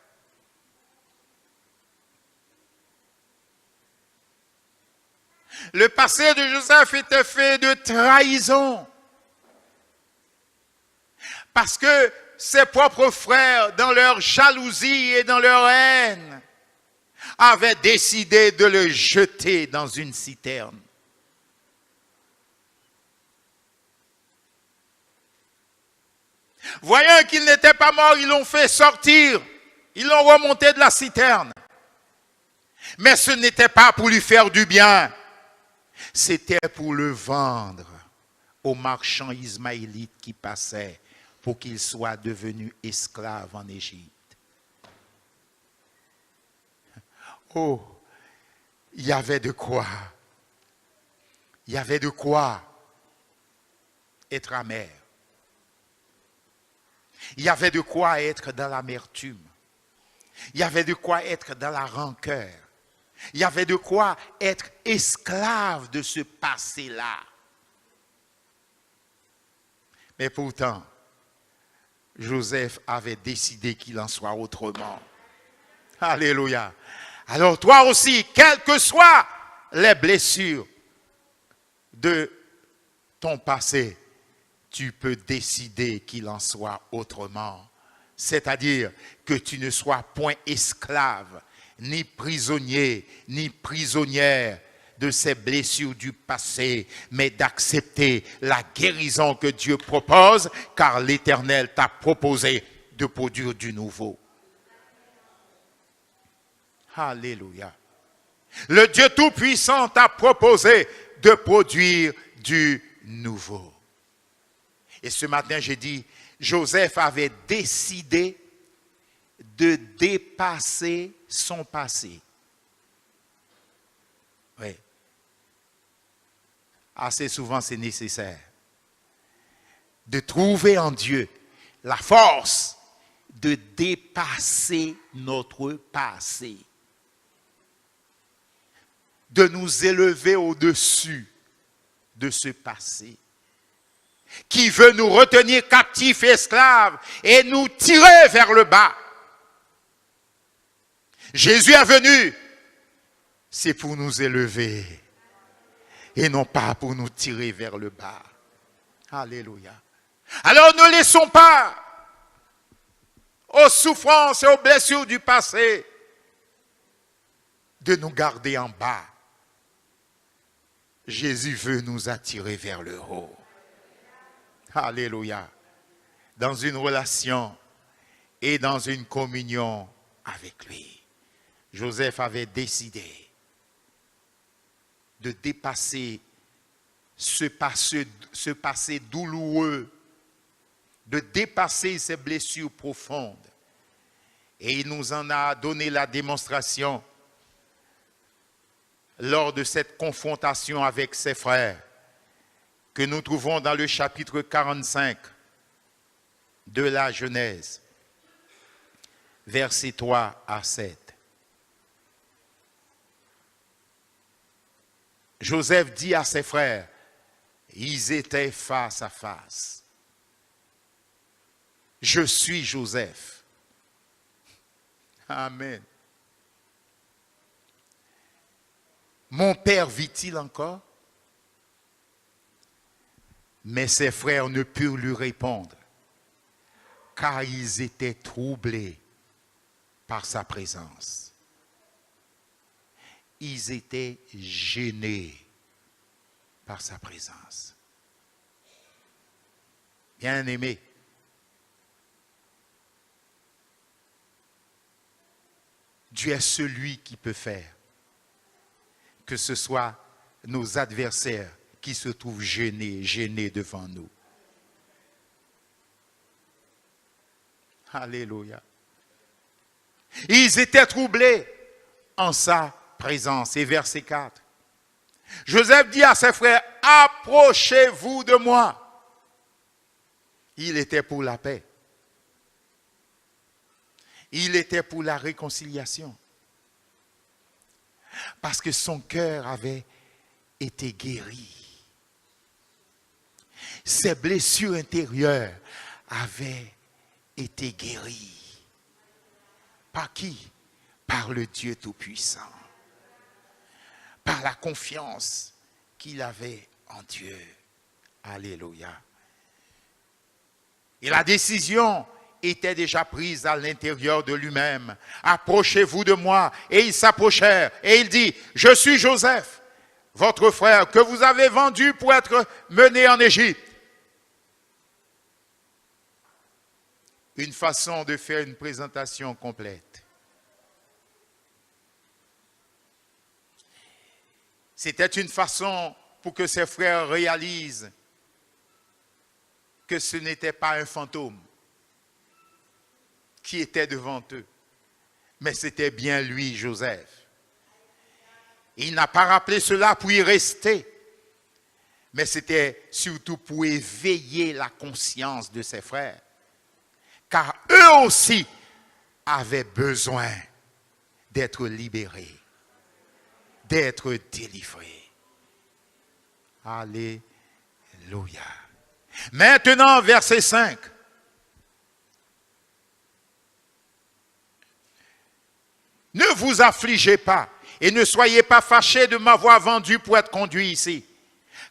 A: Le passé de Joseph était fait de trahison. Parce que ses propres frères, dans leur jalousie et dans leur haine, avaient décidé de le jeter dans une citerne. Voyant qu'il n'était pas mort, ils l'ont fait sortir. Ils l'ont remonté de la citerne. Mais ce n'était pas pour lui faire du bien. C'était pour le vendre aux marchands ismaélites qui passaient pour qu'il soit devenu esclave en Égypte. Oh, il y avait de quoi. Il y avait de quoi être amer. Il y avait de quoi être dans l'amertume. Il y avait de quoi être dans la rancœur. Il y avait de quoi être esclave de ce passé-là. Mais pourtant, Joseph avait décidé qu'il en soit autrement. Alléluia. Alors toi aussi, quelles que soient les blessures de ton passé, tu peux décider qu'il en soit autrement. C'est-à-dire que tu ne sois point esclave, ni prisonnier, ni prisonnière de ces blessures du passé, mais d'accepter la guérison que Dieu propose, car l'Éternel t'a proposé de produire du nouveau. Alléluia. Le Dieu Tout-Puissant t'a proposé de produire du nouveau. Et ce matin, j'ai dit, Joseph avait décidé de dépasser son passé. Oui. Assez souvent, c'est nécessaire de trouver en Dieu la force de dépasser notre passé, de nous élever au-dessus de ce passé qui veut nous retenir captifs et esclaves et nous tirer vers le bas. Jésus est venu, c'est pour nous élever et non pas pour nous tirer vers le bas. Alléluia. Alors ne laissons pas aux souffrances et aux blessures du passé de nous garder en bas. Jésus veut nous attirer vers le haut. Alléluia. Dans une relation et dans une communion avec lui. Joseph avait décidé de dépasser ce passé douloureux, de dépasser ces blessures profondes. Et il nous en a donné la démonstration lors de cette confrontation avec ses frères que nous trouvons dans le chapitre 45 de la Genèse, versets 3 à 7. Joseph dit à ses frères, ils étaient face à face. Je suis Joseph. Amen. Mon père vit-il encore? Mais ses frères ne purent lui répondre, car ils étaient troublés par sa présence. Ils étaient gênés par sa présence. Bien-aimés, Dieu est celui qui peut faire que ce soit nos adversaires qui se trouvent gênés devant nous. Alléluia. Ils étaient troublés en sa présence. Et verset 4. Joseph dit à ses frères, approchez-vous de moi. Il était pour la paix. Il était pour la réconciliation. Parce que son cœur avait été guéri. Ses blessures intérieures avaient été guéries. Par qui? Par le Dieu Tout-Puissant. Par la confiance qu'il avait en Dieu. Alléluia. Et la décision était déjà prise à l'intérieur de lui-même. Approchez-vous de moi. Et ils s'approchèrent. Et il dit, je suis Joseph, votre frère, que vous avez vendu pour être mené en Égypte. Une façon de faire une présentation complète. C'était une façon pour que ses frères réalisent que ce n'était pas un fantôme qui était devant eux, mais c'était bien lui, Joseph. Il n'a pas rappelé cela pour y rester, mais c'était surtout pour éveiller la conscience de ses frères, car eux aussi avaient besoin d'être libérés, d'être délivrés. Alléluia. Maintenant, verset 5. Ne vous affligez pas et ne soyez pas fâchés de m'avoir vendu pour être conduit ici.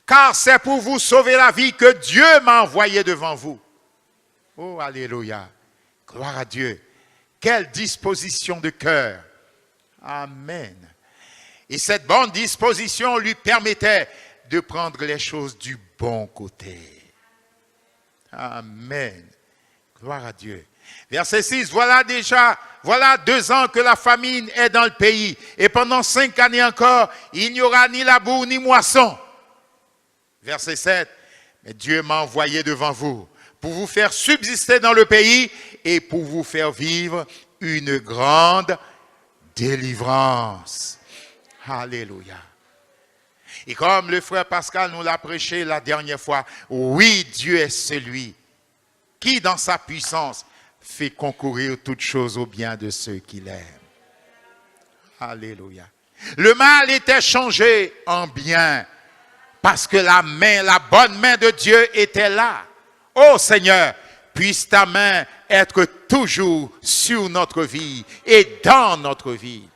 A: Car c'est pour vous sauver la vie que Dieu m'a envoyé devant vous. Oh, alléluia. Gloire à Dieu. Quelle disposition de cœur. Amen. Et cette bonne disposition lui permettait de prendre les choses du bon côté. Amen. Gloire à Dieu. Verset 6, voilà 2 ans que la famine est dans le pays. Et pendant 5 années encore, il n'y aura ni labour ni moisson. Verset 7, mais Dieu m'a envoyé devant vous pour vous faire subsister dans le pays et pour vous faire vivre une grande délivrance. Alléluia. Et comme le frère Pascal nous l'a prêché la dernière fois, oui, Dieu est celui qui, dans sa puissance, fait concourir toutes choses au bien de ceux qui l'aiment. Alléluia. Le mal était changé en bien parce que la bonne main de Dieu était là. Ô Seigneur, puisse ta main être toujours sur notre vie et dans notre vie.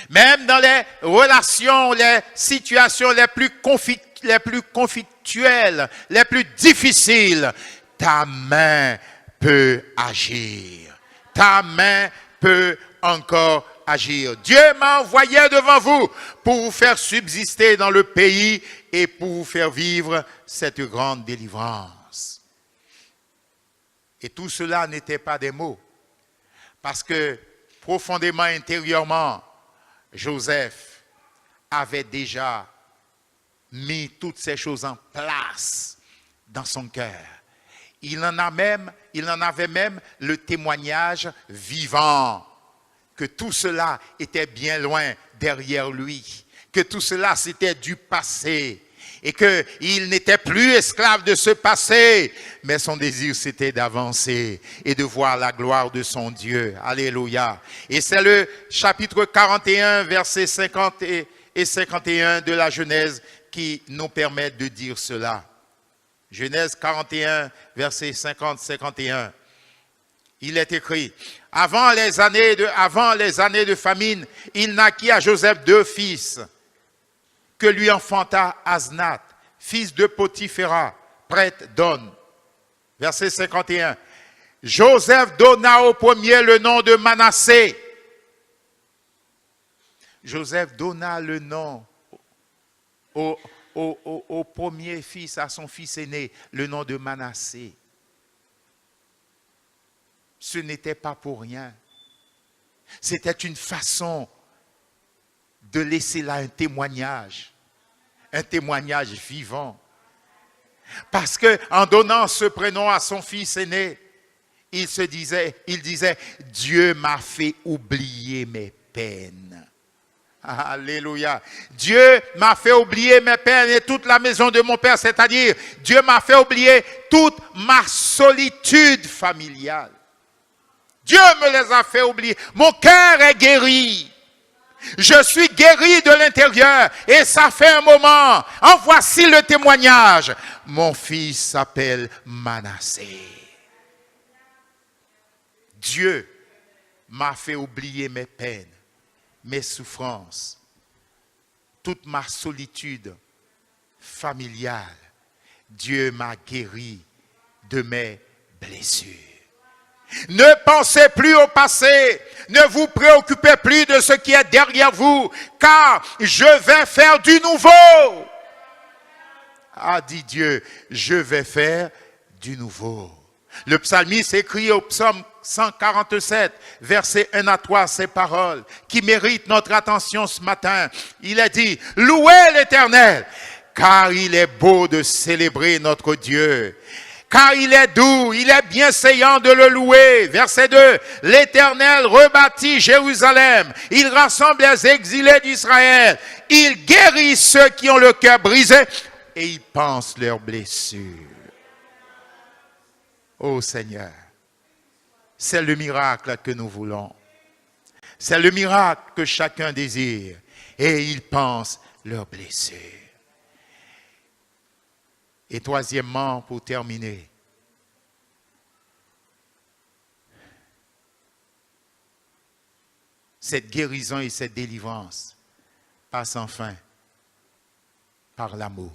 A: Même dans les relations, les situations les plus conflictuelles, les plus difficiles, ta main peut agir. Ta main peut encore agir. Dieu m'a envoyé devant vous pour vous faire subsister dans le pays et pour vous faire vivre cette grande délivrance. Et tout cela n'était pas des mots, parce que profondément, intérieurement, Joseph avait déjà mis toutes ces choses en place dans son cœur. Il en avait même le témoignage vivant que tout cela était bien loin derrière lui, que tout cela c'était du passé et qu'il n'était plus esclave de ce passé, mais son désir c'était d'avancer et de voir la gloire de son Dieu. Alléluia. Et c'est le chapitre 41, versets 50 et 51 de la Genèse qui nous permet de dire cela. Genèse 41, versets 50-51. Il est écrit, avant les années de famine, il naquit à Joseph 2 fils, que lui enfanta Asnath, fils de Potiphéra, prêtre d'On. Verset 51. Joseph donna au premier le nom de Manassé. Joseph donna le nom au premier fils, à son fils aîné, le nom de Manassé. Ce n'était pas pour rien. C'était une façon de laisser là un témoignage vivant. Parce que en donnant ce prénom à son fils aîné, il disait, Dieu m'a fait oublier mes peines. Alléluia. Dieu m'a fait oublier mes peines et toute la maison de mon père, c'est-à-dire Dieu m'a fait oublier toute ma solitude familiale. Dieu me les a fait oublier. Mon cœur est guéri. Je suis guéri de l'intérieur et ça fait un moment. En voici le témoignage. Mon fils s'appelle Manassé. Dieu m'a fait oublier mes peines, mes souffrances, toute ma solitude familiale. Dieu m'a guéri de mes blessures. Ne pensez plus au passé, ne vous préoccupez plus de ce qui est derrière vous, car je vais faire du nouveau. A dit Dieu, je vais faire du nouveau. Le psalmiste écrit au psaume 147, versets 1 à 3, ces paroles qui méritent notre attention ce matin. Il a dit, louez l'Éternel, car il est beau de célébrer notre Dieu. Car il est doux, il est bienséant de le louer. Verset 2, l'Éternel rebâtit Jérusalem. Il rassemble les exilés d'Israël. Il guérit ceux qui ont le cœur brisé et il panse leurs blessures. Ô Seigneur, c'est le miracle que nous voulons. C'est le miracle que chacun désire. Et il panse leurs blessures. Et troisièmement, pour terminer, cette guérison et cette délivrance passent enfin par l'amour.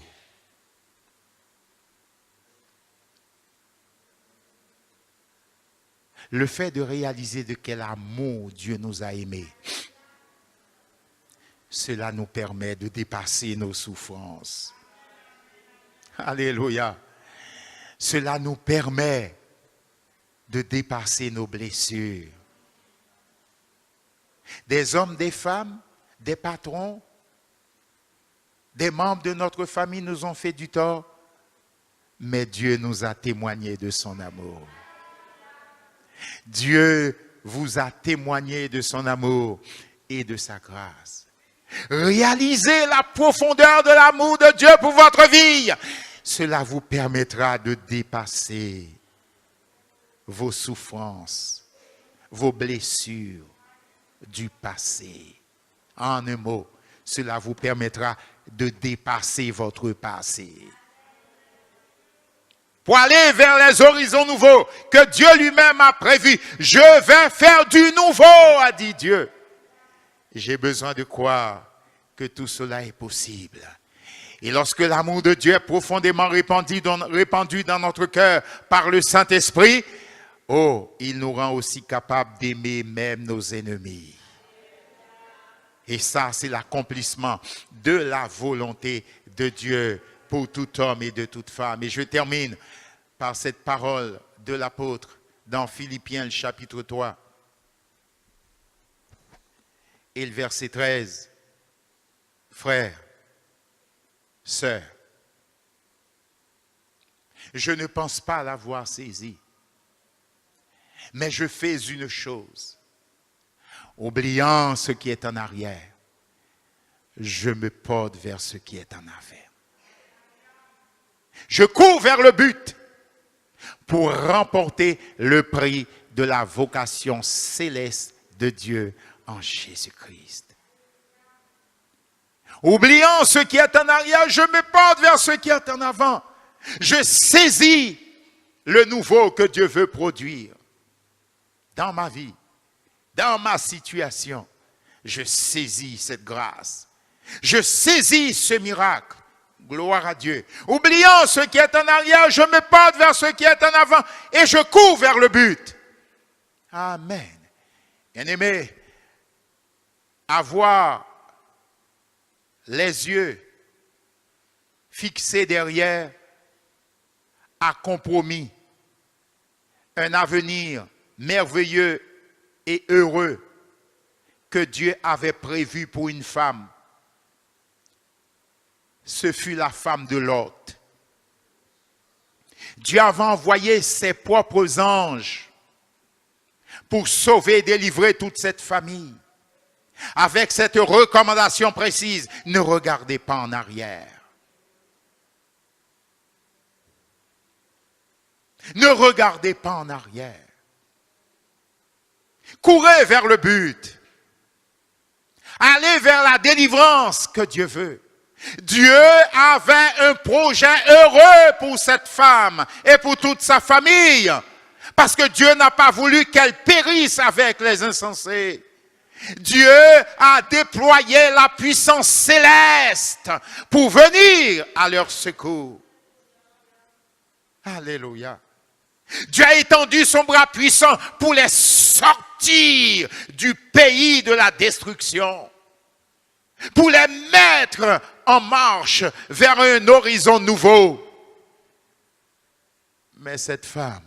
A: Le fait de réaliser de quel amour Dieu nous a aimés, cela nous permet de dépasser nos souffrances. Alléluia. Cela nous permet de dépasser nos blessures. Des hommes, des femmes, des patrons, des membres de notre famille nous ont fait du tort, mais Dieu nous a témoigné de son amour. Dieu vous a témoigné de son amour et de sa grâce. Réalisez la profondeur de l'amour de Dieu pour votre vie. Cela vous permettra de dépasser vos souffrances, vos blessures du passé. En un mot, cela vous permettra de dépasser votre passé. Pour aller vers les horizons nouveaux que Dieu lui-même a prévus. Je vais faire du nouveau, a dit Dieu. J'ai besoin de croire que tout cela est possible. Et lorsque l'amour de Dieu est profondément répandu dans notre cœur par le Saint-Esprit, oh, il nous rend aussi capables d'aimer même nos ennemis. Et ça, c'est l'accomplissement de la volonté de Dieu pour tout homme et de toute femme. Et je termine par cette parole de l'apôtre dans Philippiens, le chapitre 3 et le verset 13. Frères, sœurs, je ne pense pas l'avoir saisi, mais je fais une chose. Oubliant ce qui est en arrière, je me porte vers ce qui est en avant. Je cours vers le but pour remporter le prix de la vocation céleste de Dieu en Jésus-Christ. Oubliant ce qui est en arrière, je me porte vers ce qui est en avant. Je saisis le nouveau que Dieu veut produire dans ma vie, dans ma situation. Je saisis cette grâce. Je saisis ce miracle. Gloire à Dieu. Oubliant ce qui est en arrière, je me porte vers ce qui est en avant et je cours vers le but. Amen. Bien-aimé, avoir les yeux fixés derrière a compromis un avenir merveilleux et heureux que Dieu avait prévu pour une femme. Ce fut la femme de Lot. Dieu avait envoyé ses propres anges pour sauver et délivrer toute cette famille. Avec cette recommandation précise, ne regardez pas en arrière. Ne regardez pas en arrière. Courez vers le but. Allez vers la délivrance que Dieu veut. Dieu avait un projet heureux pour cette femme et pour toute sa famille. Parce que Dieu n'a pas voulu qu'elle périsse avec les insensés. Dieu a déployé la puissance céleste pour venir à leur secours. Alléluia. Dieu a étendu son bras puissant pour les sortir du pays de la destruction. Pour les mettre en marche vers un horizon nouveau. Mais cette femme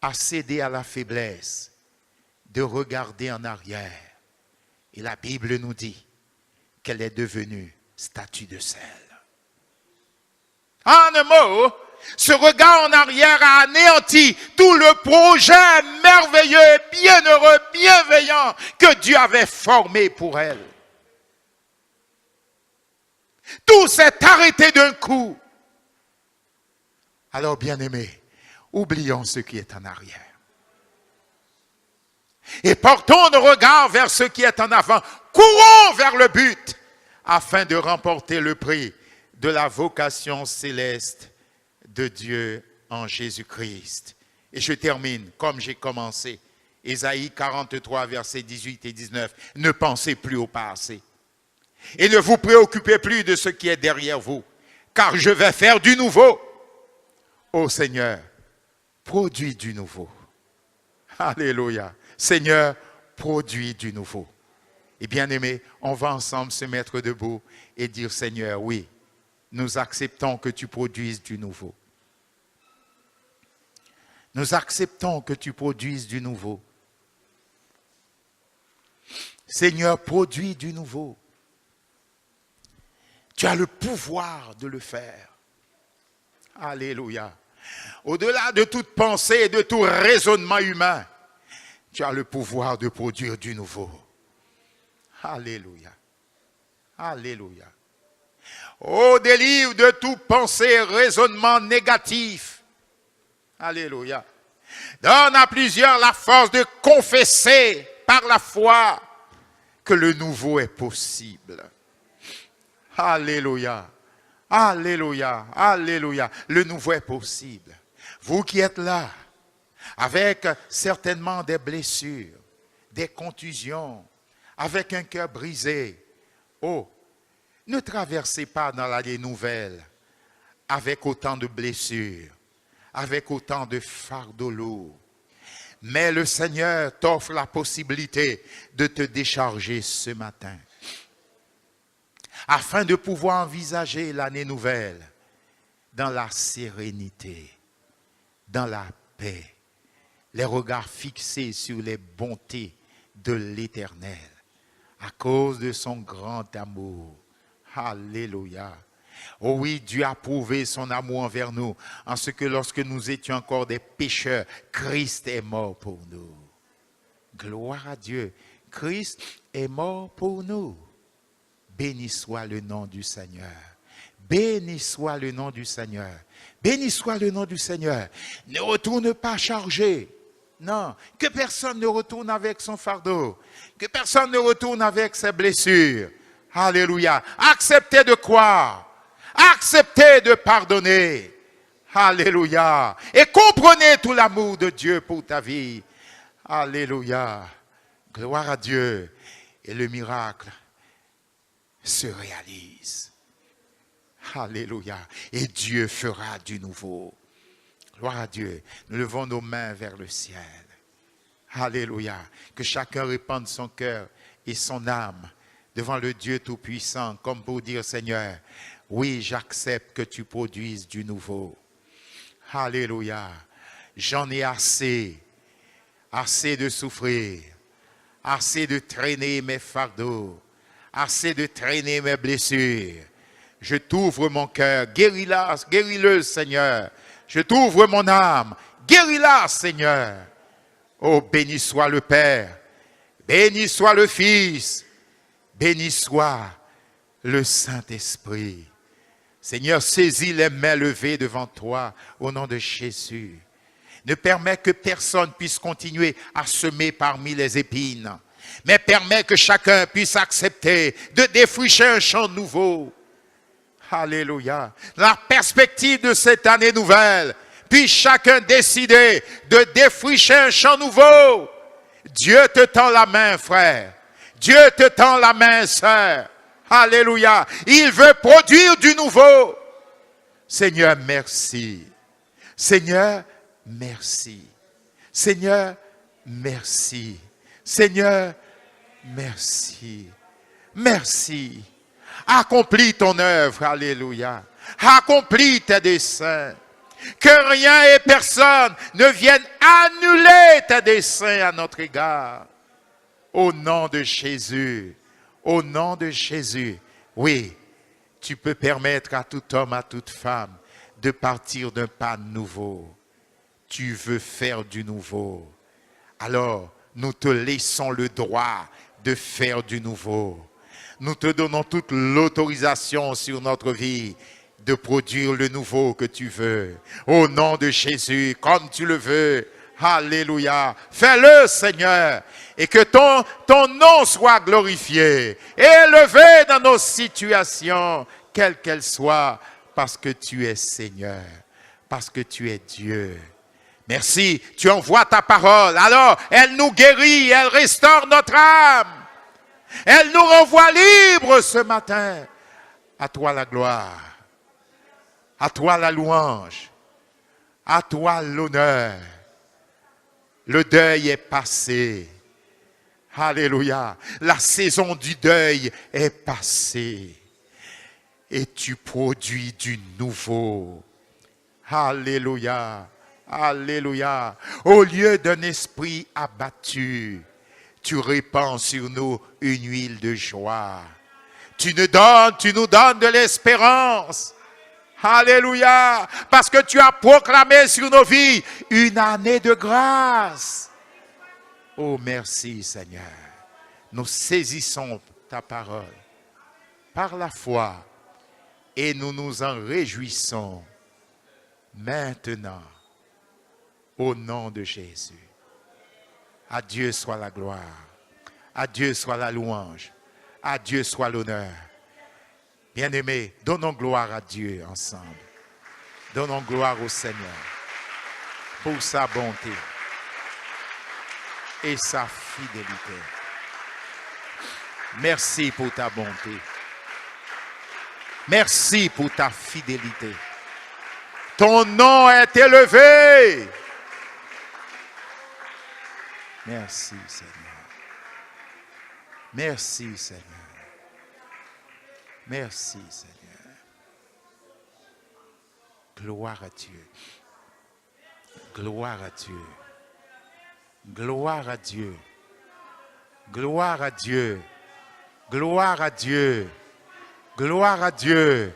A: a cédé à la faiblesse de regarder en arrière. Et la Bible nous dit qu'elle est devenue statue de sel. En un mot, ce regard en arrière a anéanti tout le projet merveilleux, bienheureux, bienveillant que Dieu avait formé pour elle. Tout s'est arrêté d'un coup. Alors, bien-aimés, oublions ce qui est en arrière. Et portons nos regards vers ce qui est en avant. Courons vers le but afin de remporter le prix de la vocation céleste de Dieu en Jésus-Christ. Et je termine comme j'ai commencé. Ésaïe 43, versets 18 et 19. Ne pensez plus au passé. Et ne vous préoccupez plus de ce qui est derrière vous. Car je vais faire du nouveau. Ô Seigneur, produis du nouveau. Alléluia. Seigneur, produis du nouveau. Et bien aimé, on va ensemble se mettre debout et dire, Seigneur, oui, nous acceptons que tu produises du nouveau. Nous acceptons que tu produises du nouveau. Seigneur, produis du nouveau. Tu as le pouvoir de le faire. Alléluia. Au-delà de toute pensée et de tout raisonnement humain, tu as le pouvoir de produire du nouveau. Alléluia. Alléluia. Oh, délivre de toute pensée et raisonnement négatif. Alléluia. Donne à plusieurs la force de confesser par la foi que le nouveau est possible. Alléluia. Alléluia. Alléluia. Le nouveau est possible. Vous qui êtes là, avec certainement des blessures, des contusions, avec un cœur brisé. Oh, ne traversez pas dans l'allée nouvelle avec autant de blessures, avec autant de fardeaux lourds. Mais le Seigneur t'offre la possibilité de te décharger ce matin, afin de pouvoir envisager l'année nouvelle dans la sérénité, dans la paix, les regards fixés sur les bontés de l'Éternel, à cause de son grand amour. Alléluia. Oh oui, Dieu a prouvé son amour envers nous, en ce que lorsque nous étions encore des pécheurs, Christ est mort pour nous. Gloire à Dieu. Christ est mort pour nous. Béni soit le nom du Seigneur. Béni soit le nom du Seigneur. Béni soit le nom du Seigneur. Ne retourne pas chargé. Non, que personne ne retourne avec son fardeau. Que personne ne retourne avec ses blessures. Alléluia. Acceptez de croire. Acceptez de pardonner. Alléluia. Et comprenez tout l'amour de Dieu pour ta vie. Alléluia. Gloire à Dieu. Et le miracle se réalise. Alléluia. Et Dieu fera du nouveau. Gloire à Dieu. Nous levons nos mains vers le ciel. Alléluia. Que chacun répande son cœur et son âme devant le Dieu Tout-Puissant, comme pour dire, Seigneur, oui, j'accepte que tu produises du nouveau. Alléluia. J'en ai assez. Assez de souffrir. Assez de traîner mes fardeaux. Assez de traîner mes blessures. Je t'ouvre mon cœur. Guéris-le, Seigneur. Je t'ouvre mon âme. Guéris-la, Seigneur. Oh, béni soit le Père. Béni soit le Fils. Béni soit le Saint-Esprit. Seigneur, saisis les mains levées devant toi au nom de Jésus. Ne permets que personne puisse continuer à semer parmi les épines, mais permets que chacun puisse accepter de défricher un champ nouveau. Alléluia. La perspective de cette année nouvelle, puis chacun décider de défricher un champ nouveau. Dieu te tend la main, frère. Dieu te tend la main, sœur. Alléluia. Il veut produire du nouveau. Seigneur, merci. Seigneur, merci. Seigneur, merci. Seigneur, merci. Merci. Accomplis ton œuvre. Alléluia. Accomplis tes desseins. Que rien et personne ne vienne annuler tes desseins à notre égard. Au nom de Jésus. Au nom de Jésus, oui, tu peux permettre à tout homme, à toute femme de partir d'un pas nouveau. Tu veux faire du nouveau. Alors, nous te laissons le droit de faire du nouveau. Nous te donnons toute l'autorisation sur notre vie de produire le nouveau que tu veux. Au nom de Jésus, comme tu le veux. Alléluia. Fais-le, Seigneur. Et que ton nom soit glorifié, élevé dans nos situations, quelles qu'elles soient, parce que tu es Seigneur, parce que tu es Dieu. Merci, tu envoies ta parole, alors elle nous guérit, elle restaure notre âme. Elle nous renvoie libres ce matin. À toi la gloire, à toi la louange, à toi l'honneur. Le deuil est passé. Alléluia. La saison du deuil est passée. Et tu produis du nouveau. Alléluia. Alléluia. Au lieu d'un esprit abattu, tu répands sur nous une huile de joie. Tu nous donnes de l'espérance. Alléluia. Parce que tu as proclamé sur nos vies une année de grâce. Oh, merci Seigneur. Nous saisissons ta parole par la foi et nous nous en réjouissons maintenant au nom de Jésus. À Dieu soit la gloire, à Dieu soit la louange, à Dieu soit l'honneur. Bien-aimés, donnons gloire à Dieu ensemble. Donnons gloire au Seigneur pour sa bonté et sa fidélité. Merci pour ta bonté. Merci pour ta fidélité. Ton nom est élevé. Merci, Seigneur. Merci, Seigneur. Merci, Seigneur. Gloire à Dieu. Gloire à Dieu. Gloire à Dieu. Gloire à Dieu. Gloire à Dieu. Gloire à Dieu.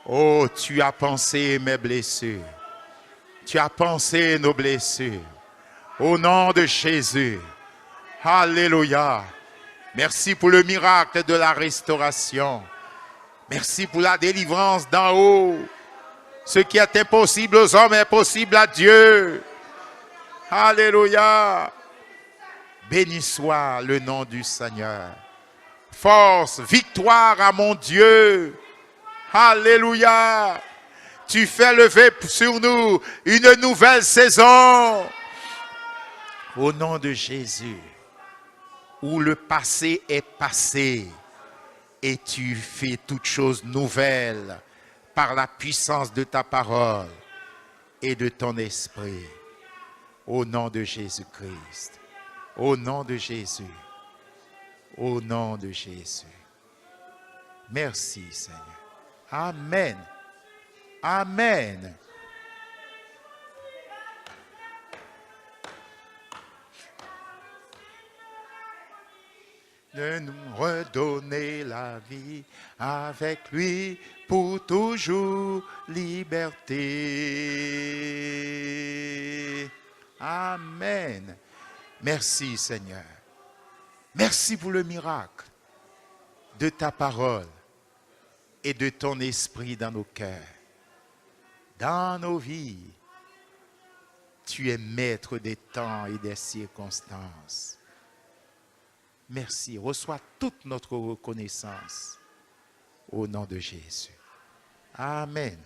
A: Oh, tu as pensé mes blessures. Tu as pensé nos blessures. Au nom de Jésus. Alléluia. Merci pour le miracle de la restauration. Merci pour la délivrance d'en haut. Ce qui est impossible aux hommes est possible à Dieu. Alléluia. Béni soit le nom du Seigneur. Force, victoire à mon Dieu. Alléluia. Tu fais lever sur nous une nouvelle saison. Au nom de Jésus, où le passé est passé et tu fais toutes choses nouvelles par la puissance de ta parole et de ton esprit. Au nom de Jésus-Christ. Au nom de Jésus. Au nom de Jésus. Merci, Seigneur. Amen. Amen. De nous redonner la vie avec lui pour toujours liberté. Amen. Merci, Seigneur. Merci pour le miracle de ta parole et de ton esprit dans nos cœurs, dans nos vies. Tu es maître des temps et des circonstances. Merci. Reçois toute notre reconnaissance au nom de Jésus. Amen.